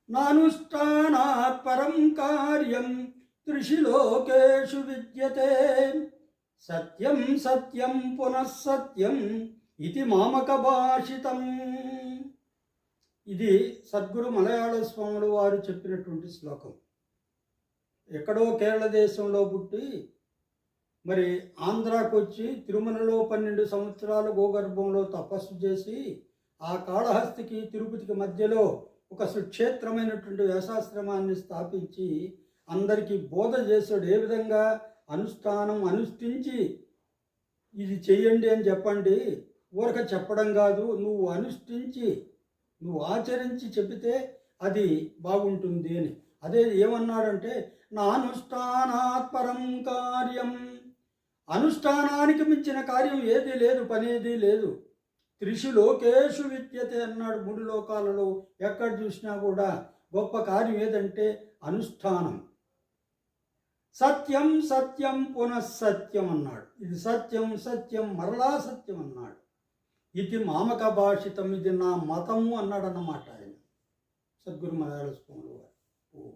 నానుష్ఠానాత్ పరం కార్యం త్రిషిలోకేషు విద్యతే సత్యం సత్యం పునః సత్యం ఇది మామక భాషితం. ఇది సద్గురు మలయాళ స్వాములు వారు చెప్పినటువంటి శ్లోకం. ఎక్కడో కేరళ దేశంలో పుట్టి మరి ఆంధ్రాకు వచ్చి తిరుమలలో 12 సంవత్సరాలు గోగర్భంలో తపస్సు చేసి ఆ కాళహస్తికి తిరుపతికి మధ్యలో ఒక సుక్షేత్రమైనటువంటి వ్యాసాశ్రమాన్ని స్థాపించి అందరికీ బోధ చేశాడు. ఏ విధంగా అనుష్ఠానం అనుష్ఠించి ఇది చెయ్యండి అని చెప్పండి, ఊరక చెప్పడం కాదు, నువ్వు అనుష్ఠించి నువ్వు ఆచరించి చెబితే అది బాగుంటుంది అని. అదే ఏమన్నాడంటే నా అనుష్ఠానాత్ పరం కార్యం, అనుష్ఠానానికి మించిన కార్యం ఏది లేదు, పనేది లేదు. త్రిషు లోకేషు విద్యతే అన్నాడు. 3 లోకాలలో ఎక్కడ చూసినా కూడా గొప్ప కార్యం ఏదంటే అనుష్ఠానం. సత్యం సత్యం పునః సత్యం అన్నాడు. ఇది సత్యం సత్యం మరలా సత్యం అన్నాడు. ఇది మామక భాషితం, ఇది నా మతము అన్నాడు అన్నమాట ఆయన సద్గురు మలయాళ స్వాములు వారు.